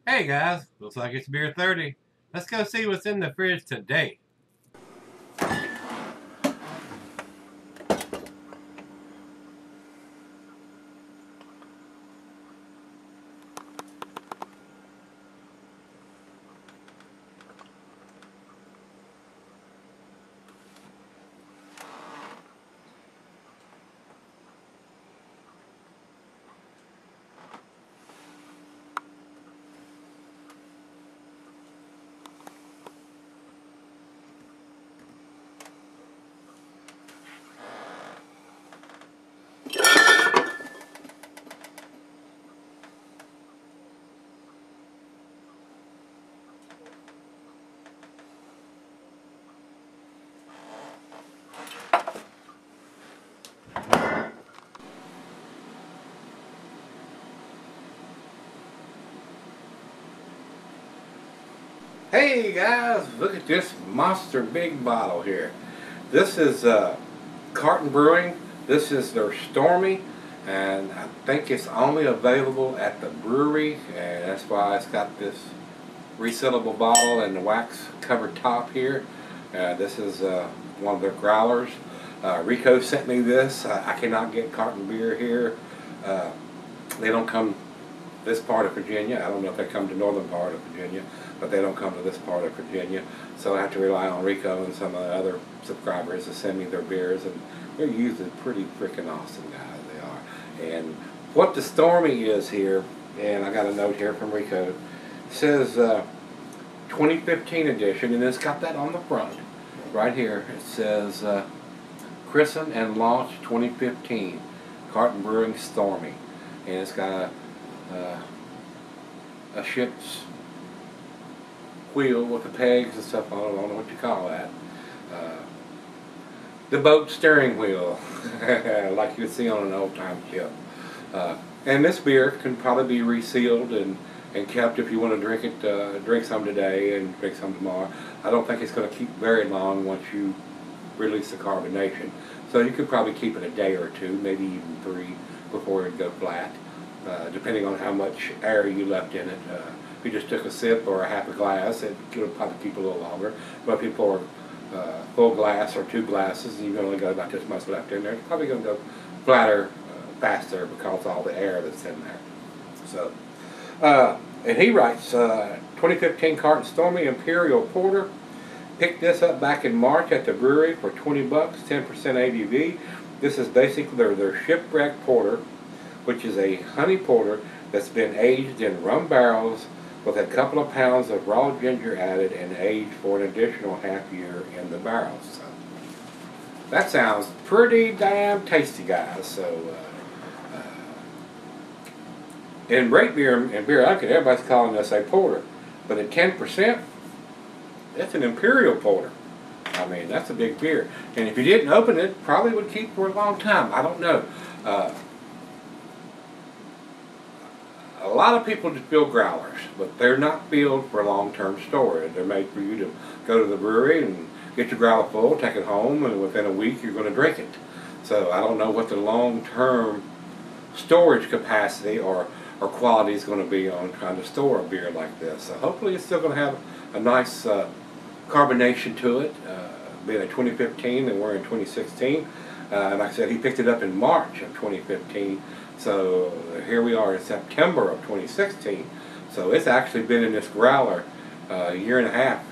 Hey guys, looks like it's beer 30. Let's go see what's in the fridge today. Hey guys, look at this monster big bottle here. This is Carton Brewing. This is their Stormy, and I think it's only available at the brewery, and that's why it's got this resealable bottle and the wax covered top here. This is one of their growlers. Rico sent me this. I cannot get Carton beer here. They don't come this part of Virginia. I don't know if they come to northern part of Virginia, but they don't come to this part of Virginia. So I have to rely on Rico and some of the other subscribers to send me their beers, and they're usually pretty freaking awesome guys, they are. And what the Stormy is here, and I got a note here from Rico, it says 2015 edition, and it's got that on the front right here. It says Christen and Launch 2015 Carton Brewing Stormy, and it's got a ship's wheel with the pegs and stuff on it. I don't know what you call that. The boat steering wheel, like you would see on an old-time ship. And this beer can probably be resealed and kept if you want to drink it. Drink some today and drink some tomorrow. I don't think it's going to keep very long once you release the carbonation. So you could probably keep it a day or two, maybe even 3, before it would go flat. Depending on how much air you left in it. If you just took a sip or a half a glass, it could probably keep a little longer. But if you pour full glass or 2 glasses, and you've only got about this much left in there, it's probably going to go flatter faster because of all the air that's in there. So, and he writes, 2015 Carton Stormy Imperial Porter. Picked this up back in March at the brewery for 20 bucks, 10% ABV. This is basically their shipwreck porter, which is a honey porter that's been aged in rum barrels with a couple of pounds of raw ginger added and aged for an additional half year in the barrels. So that sounds pretty damn tasty, guys. So in Great Beer and Beer Uncut, everybody's calling this a porter, but at 10%, it's an imperial porter. I mean, that's a big beer, and if you didn't open it, probably would keep for a long time. I don't know. A lot of people just build growlers, but they're not built for long-term storage. They're made for you to go to the brewery and get your growler full, take it home, and within a week you're going to drink it. So I don't know what the long-term storage capacity or quality is going to be on trying to store a beer like this. So hopefully it's still going to have a nice carbonation to it, being a 2015 and we're in 2016. And like I said, he picked it up in March of 2015. So here we are in September of 2016. So it's actually been in this growler a year and a half.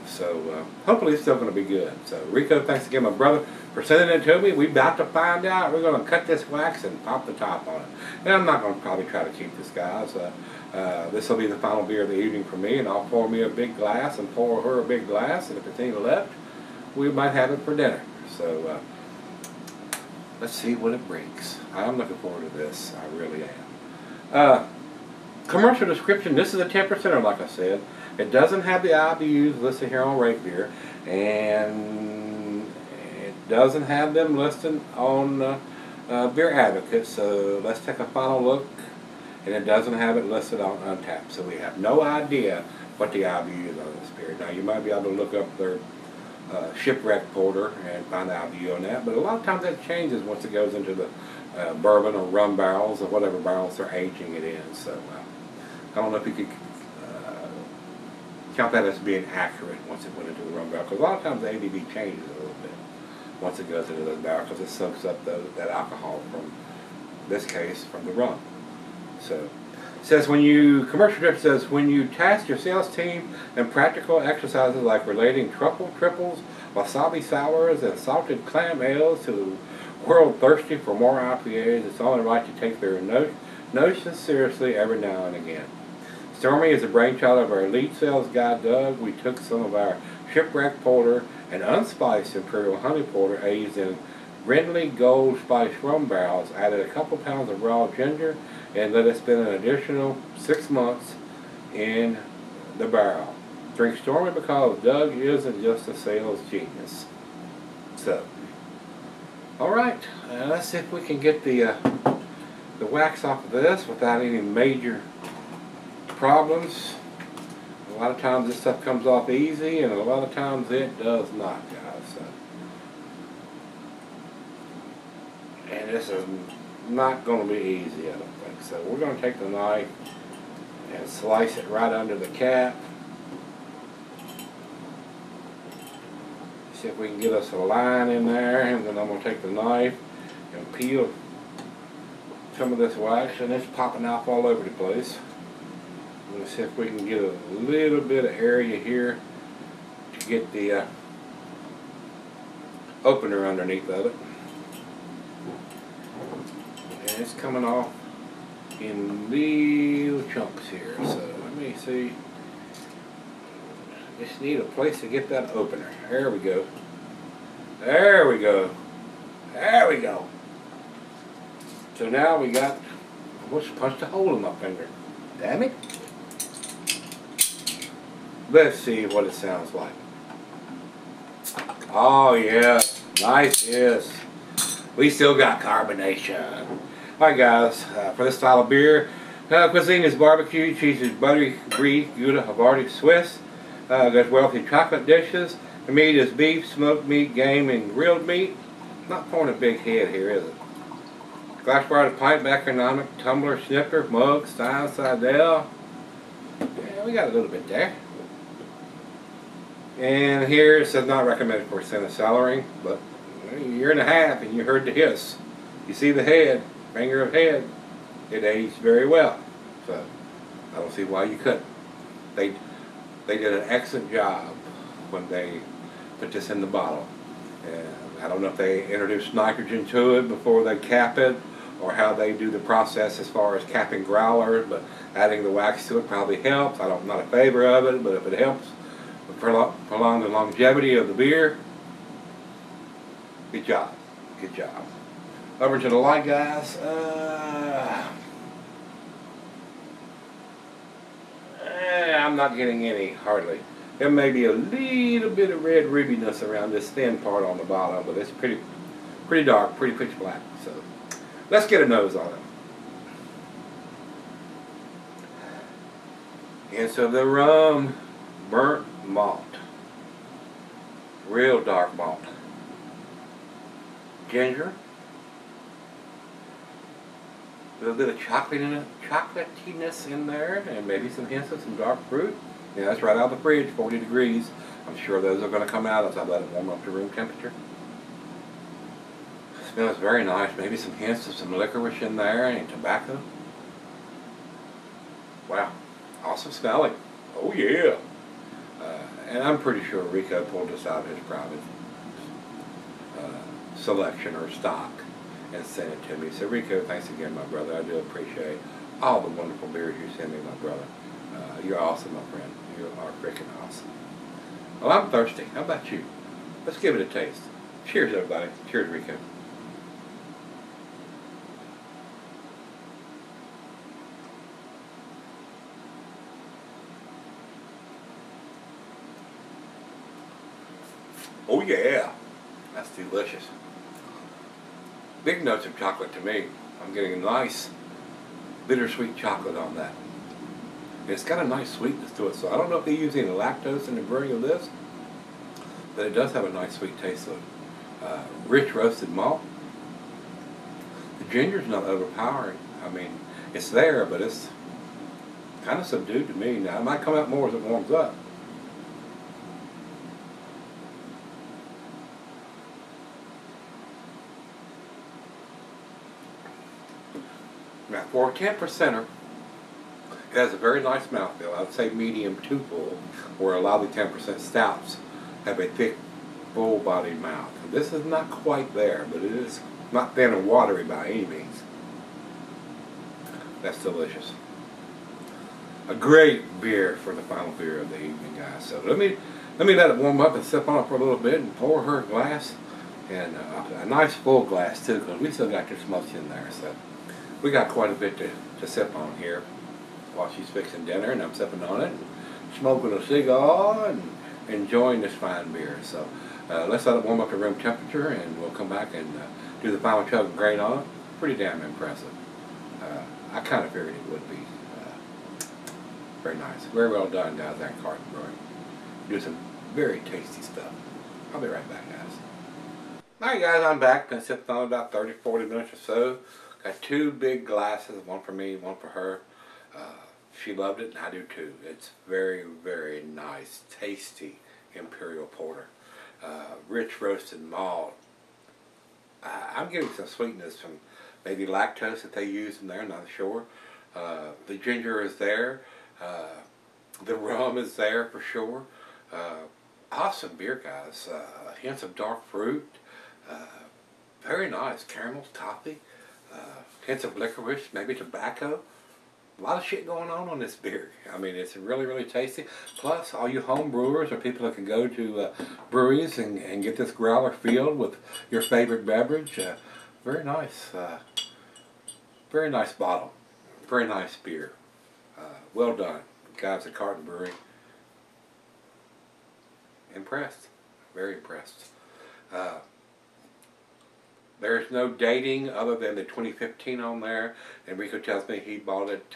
So hopefully it's still going to be good. So Rico, thanks again, my brother, for sending it to me. We're about to find out. We're going to cut this wax and pop the top on it. And I'm not going to probably try to keep this, guys. This will be the final beer of the evening for me, and I'll pour me a big glass and pour her a big glass, and if it's any left, we might have it for dinner. So let's see what it brings. I'm looking forward to this. I really am. Commercial description. This is a 10%er, like I said. It doesn't have the IBUs listed here on Rate Beer, and it doesn't have them listed on Beer Advocate. So let's take a final look, and it doesn't have it listed on Untapped. So we have no idea what the IBU is on this beer. Now you might be able to look up their shipwreck porter and find the IBU on that, but a lot of times that changes once it goes into the bourbon or rum barrels or whatever barrels they're aging it in. So I don't know if you could count that as being accurate once it went into the rum barrel, because a lot of times the ABV changes a little bit once it goes into the barrel, because it soaks up that alcohol from, this case, from the rum. So it says commercial drip says, when you task your sales team in practical exercises like relating truffle triples, wasabi sours, and salted clam ales to the world thirsty for more IPAs, it's only right to take their notions seriously every now and again. Stormy is the brainchild of our lead sales guy, Doug. We took some of our shipwreck porter and unspiced imperial honey porter aged in Brindley Gold Spice rum barrels, added a couple pounds of raw ginger, and let it spend an additional 6 months in the barrel. Drink Stormy because Doug isn't just a sales genius. So, alright, let's see if we can get the wax off of this without any major problems. A lot of times this stuff comes off easy, and a lot of times it does not, guys. So. And this is not going to be easy, I don't think. So we're going to take the knife and slice it right under the cap. See if we can get us a line in there, and then I'm going to take the knife and peel some of this wax, and it's popping off all over the place. Let's see if we can get a little bit of area here to get the opener underneath of it. And it's coming off in little chunks here. So let me see. Just need a place to get that opener. There we go. There we go. There we go. So now we got, I almost punched a hole in my finger. Damn it. Let's see what it sounds like. Oh yeah, nice, yes. We still got carbonation. Alright guys, for this style of beer, cuisine is barbecue, cheese is buttery, brie, Gouda, Havarti, Swiss. There's wealthy chocolate dishes. The meat is beef, smoked meat, game, and grilled meat. Not pouring a big head here, is it? Glass bar, pint, economic, tumbler, snifter, mug, style, sidel. Yeah, we got a little bit there. And here it says not recommended for extended cellaring, but a year and a half and you heard the hiss. You see the head, finger of head, it aged very well. So I don't see why you couldn't. They did an excellent job when they put this in the bottle. And I don't know if they introduced nitrogen to it before they cap it, or how they do the process as far as capping growlers, but adding the wax to it probably helps. I'm not in favor of it, but if it helps prolong the longevity of the beer, good job. Good job. Over to the light, guys. I'm not getting any, hardly. There may be a little bit of red rubbiness around this thin part on the bottom, but it's pretty dark, pretty pitch black. So let's get a nose on it. And so the rum, burnt malt, real dark malt, ginger, a little bit of chocolatiness in there, and maybe some hints of some dark fruit. Yeah, that's right out of the fridge, 40 degrees. I'm sure those are going to come out as I let it warm up to room temperature. It smells very nice. Maybe some hints of some licorice in there and tobacco. Wow, awesome smelling. Oh yeah. And I'm pretty sure Rico pulled this out of his private selection or stock and sent it to me. So Rico, thanks again, my brother. I do appreciate all the wonderful beers you send me, my brother. You're awesome, my friend. You are freaking awesome. Well, I'm thirsty. How about you? Let's give it a taste. Cheers, everybody. Cheers, Rico. Oh yeah, that's delicious. Big notes of chocolate to me. I'm getting a nice bittersweet chocolate on that. And it's got a nice sweetness to it, so I don't know if they use any lactose in the brewing of this, but it does have a nice sweet taste to it. Rich roasted malt. The ginger's not overpowering. I mean, it's there, but it's Kind of subdued to me. Now, it might come out more as it warms up. Now, for a 10%er, it has a very nice mouthfeel. I would say medium to full, where a lot of the 10% stouts have a thick, full-bodied mouth. This is not quite there, but it is not thin and watery by any means. That's delicious. A great beer for the final beer of the evening, guys. So let me let it warm up and sip on it for a little bit and pour her a glass, and a nice full glass too, because we still got this much in there. So we got quite a bit to sip on here while she's fixing dinner, and I'm sipping on it, and smoking a cigar, and enjoying this fine beer. So let's let it warm up to room temperature, and we'll come back and do the final chug and grade on it. Pretty damn impressive. I kind of figured it would be. Very nice. Very well done, guys, at Carton Brewing. Do some very tasty stuff. I'll be right back, guys. Alright, guys, I'm back. Been sipping on about 30-40 minutes or so. Got two big glasses, one for me, one for her. She loved it, and I do too. It's very, very nice, tasty Imperial Porter. Rich roasted malt. I'm getting some sweetness from maybe lactose that they use in there, not sure. The ginger is there. The rum is there for sure. Awesome beer, guys. Hints of dark fruit. Very nice. Caramel, toffee. Hints of licorice, maybe tobacco. A lot of shit going on this beer. I mean, it's really, really tasty. Plus, all you home brewers or people that can go to breweries and get this growler filled with your favorite beverage. Very nice. Very nice bottle. Very nice beer. Well done, guys at Carton Brewing. Impressed. Very impressed. There's no dating other than the 2015 on there. Enrico tells me he bought it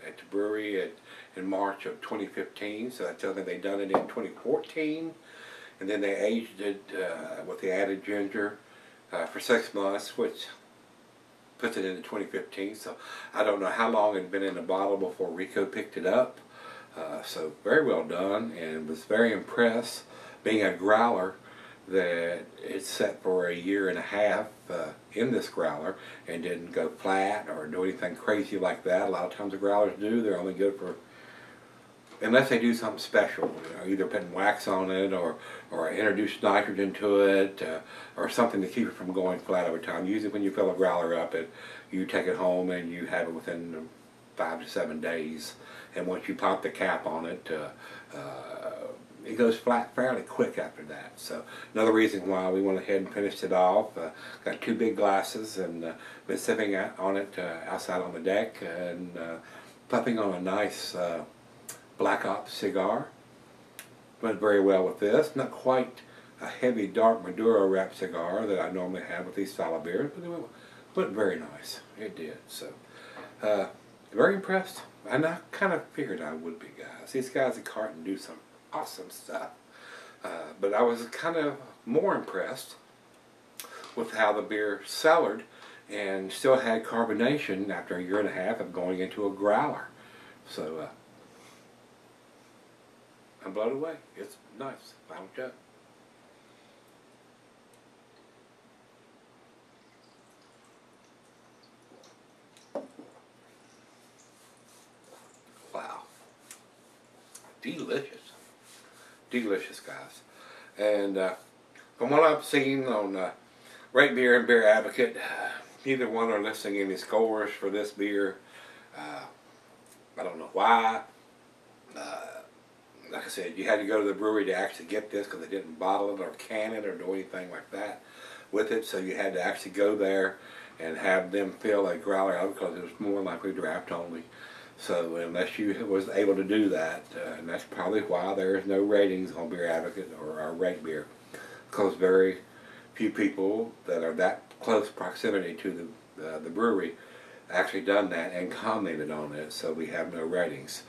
at the brewery in March of 2015. So that tells me they done it in 2014. And then they aged it with the added ginger for 6 months, which puts it into 2015. So I don't know how long it had been in the bottle before Rico picked it up. So very well done, and was very impressed, being a growler, that it's set for a year and a half in this growler and didn't go flat or do anything crazy like that. A lot of times the growlers do. They're only good for, unless they do something special, either putting wax on it or introduce nitrogen to it or something to keep it from going flat over time. Usually when you fill a growler up, you take it home and you have it within 5 to 7 days. And once you pop the cap on it, it goes flat fairly quick after that. So another reason why we went ahead and finished it off. Got two big glasses and been sipping on it outside on the deck and puffing on a nice Black Ops cigar. Went very well with this. Not quite a heavy dark Maduro wrapped cigar that I normally have with these style of beers, but it went very nice. It did. So very impressed. And I kind of figured I would be, guys. These guys at Carton do some awesome stuff. But I was kind of more impressed with how the beer cellared and still had carbonation after a year and a half of going into a growler. So I'm blown away. It's nice. Final chug. Wow. Delicious. Delicious, guys. And from what I've seen on Rate Beer and Beer Advocate, neither one are listing any scores for this beer. I don't know why. Like I said, you had to go to the brewery to actually get this because they didn't bottle it or can it or do anything like that with it. So you had to actually go there and have them fill a growler out because it was more likely draft only. So unless you was able to do that, and that's probably why there is no ratings on Beer Advocate or Rate Beer, because very few people that are that close proximity to the brewery actually done that and commented on it. So we have no ratings.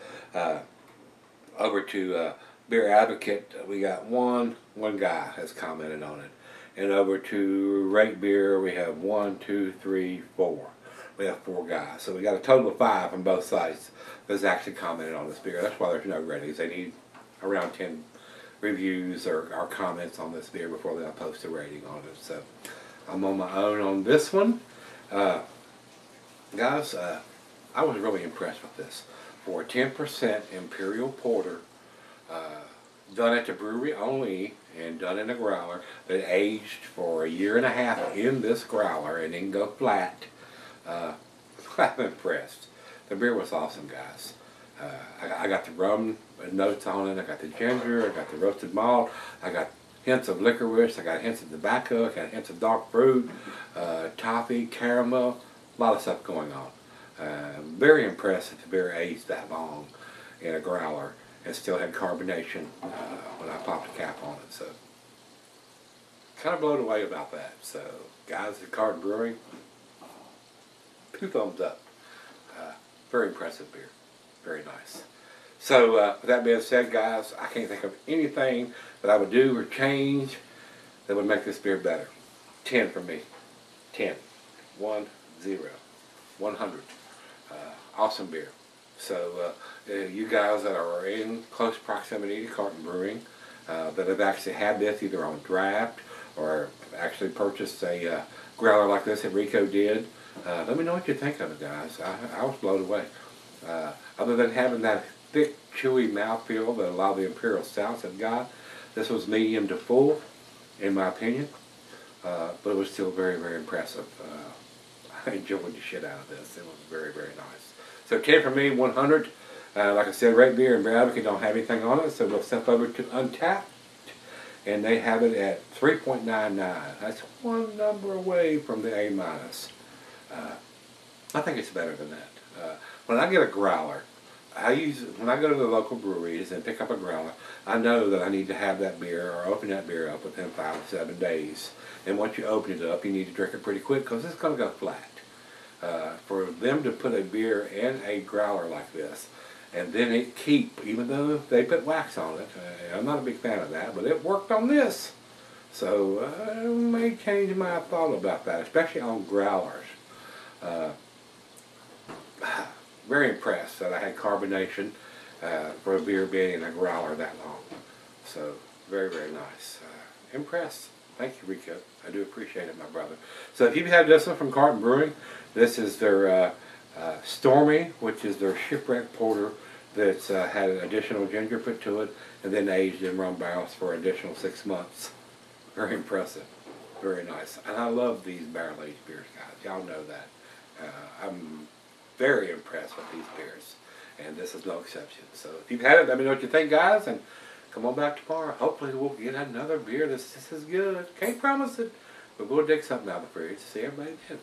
Over to Beer Advocate, we got one guy has commented on it, and over to Rate Beer we have 1, 2, 3, 4. we have 4 guys. So we got a total of 5 on both sides that's actually commented on this beer. That's why there's no ratings. They need around 10 reviews or comments on this beer before they'll post a rating on it. So I'm on my own on this one. Guys, I was really impressed with this. For a 10% Imperial Porter, done at the brewery only and done in a growler, that aged for 1.5 years in this growler and then go flat. I'm impressed. The beer was awesome, guys. I got the rum notes on it, I got the ginger, I got the roasted malt, I got hints of licorice, I got hints of tobacco, I got hints of dark fruit, toffee, caramel, a lot of stuff going on. Very impressed that the beer aged that long in a growler and still had carbonation when I popped the cap on it. So, kind of blown away about that. So, guys at Carton Brewing, 2 thumbs up. Very impressive beer. Very nice. So, with that being said, guys, I can't think of anything that I would do or change that would make this beer better. 10 for me. 10. 1, 0. 100. Awesome beer. So, you guys that are in close proximity to Carton Brewing, that have actually had this either on draft or actually purchased a growler like this that Rico did, let me know what you think of it, guys. I was blown away. Other than having that thick, chewy mouthfeel that a lot of the Imperial Stouts have got, this was medium to full, in my opinion, but it was still very, very impressive. I enjoyed the shit out of this. It was very, very nice. So 10 for me, 100. Like I said, Rate Beer and Beer Advocate don't have anything on it, so we'll step over to Untapped, and they have it at 3.99. That's 1 number away from the A-. I think it's better than that. When I get a growler, when I go to the local breweries and pick up a growler, I know that I need to have that beer or open that beer up within 5 to 7 days. And once you open it up, you need to drink it pretty quick because it's going to go flat. For them to put a beer in a growler like this, and then it keep, even though they put wax on it, I'm not a big fan of that, but it worked on this. So I may change my thought about that, especially on growlers. Very impressed that I had carbonation for a beer being in a growler that long. So, very, very nice. Impressed. Thank you, Rico. I do appreciate it, my brother. So, if you've had this one from Carton Brewing, this is their Stormy, which is their shipwreck porter that's had an additional ginger put to it and then aged in rum barrels for an additional 6 months. Very impressive. Very nice. And I love these barrel-aged beers, guys. Y'all know that. I'm very impressed with these beers, and this is no exception. So if you've had it, let me know what you think, guys, and come on back tomorrow. Hopefully we'll get another beer that's just as good. Can't promise it, but we'll dig something out of the fridge. See everybody again.